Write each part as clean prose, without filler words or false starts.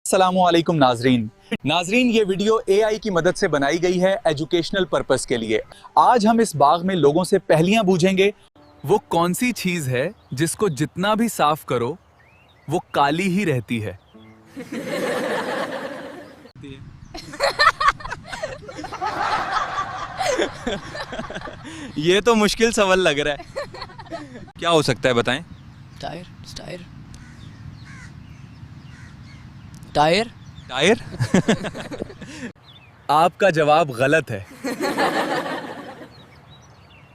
अस्सलामुअलैकुम नाजरीन, ये वीडियो AI की मदद से बनाई गई है एजुकेशनल पर्पस के लिए। आज हम इस बाग में लोगों से पहेलियां बूझेंगे। वो कौन सी चीज है जिसको जितना भी साफ करो वो काली ही रहती है? ये तो मुश्किल सवाल लग रहा है। क्या हो सकता है, बताएं। Tyre tyre tyre tyre? आपका जवाब गलत है।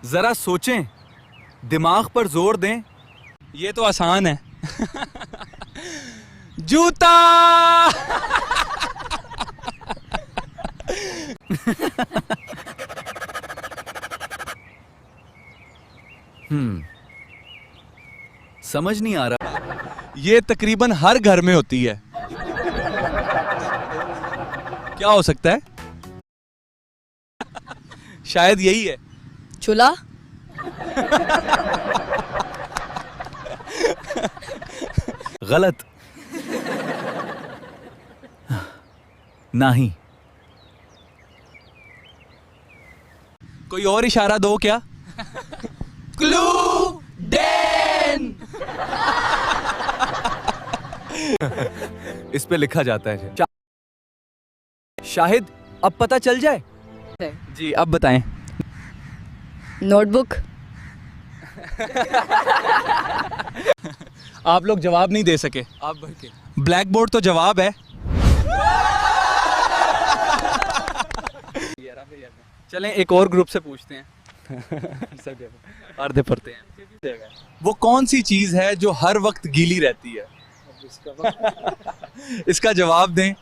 जरा सोचें, दिमाग पर जोर दें। ये तो आसान है। जूता। समझ नहीं आ रहा। ये तकरीबन हर घर में होती है। क्या हो सकता है? शायद यही है। चूल्हा। गलत। नहीं। कोई और इशारा दो क्या? क्लू डेन। इस पे लिखा जाता है शाहिद, अब पता चल जाए। जी, अब बताएं। नोटबुक। आप लोग जवाब नहीं दे सके। आप भर के। ब्लैक बोर्ड तो जवाब है। चलें एक और ग्रुप से पूछते हैं। अर्धे पढ़ते हैं। वो कौन सी चीज है जो हर वक्त गीली रहती है? इसका जवाब दें।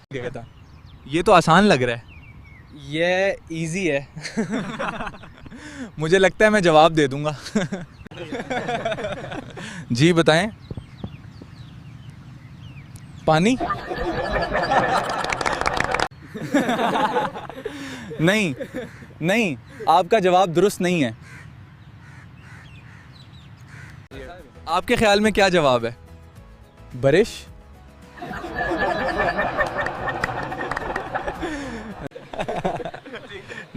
ये तो आसान लग रहा है। ये इजी है। मुझे लगता है मैं जवाब दे दूंगा। जी बताएं। पानी? नहीं नहीं, आपका जवाब दुरुस्त नहीं है। आपके ख्याल में क्या जवाब है? बारिश?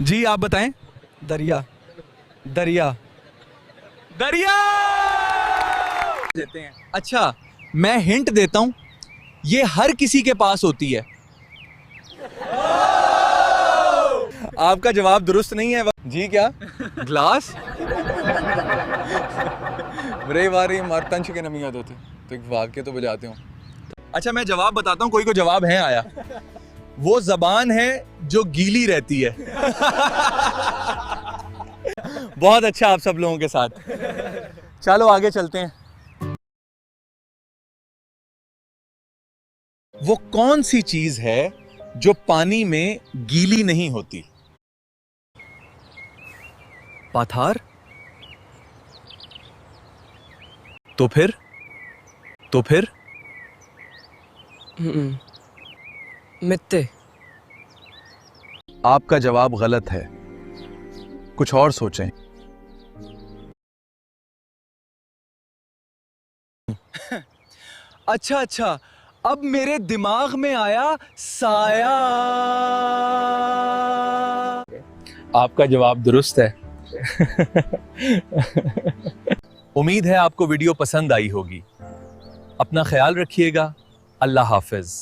जी आप बताएं। दरिया। दरिया। दरिया देते हैं। अच्छा, मैं हिंट देता हूं, ये हर किसी के पास होती है। आपका जवाब दुरुस्त नहीं है। जी क्या? ग्लास? बड़े बारी मर्तंश के नमी होते तो एक वाक्य तो बजाते हो। अच्छा, मैं जवाब बताता हूं, कोई को जवाब है आया। वो जबान है जो गीली रहती है। बहुत अच्छा आप सब लोगों के साथ। चलो आगे चलते हैं। वो कौन सी चीज है जो पानी में गीली नहीं होती? पाथार? तो फिर मिट्टी। आपका जवाब गलत है। कुछ और सोचें। अच्छा, अब मेरे दिमाग में आया साया। आपका जवाब दुरुस्त है। उम्मीद है आपको वीडियो पसंद आई होगी। अपना ख्याल रखिएगा। अल्लाह हाफिज।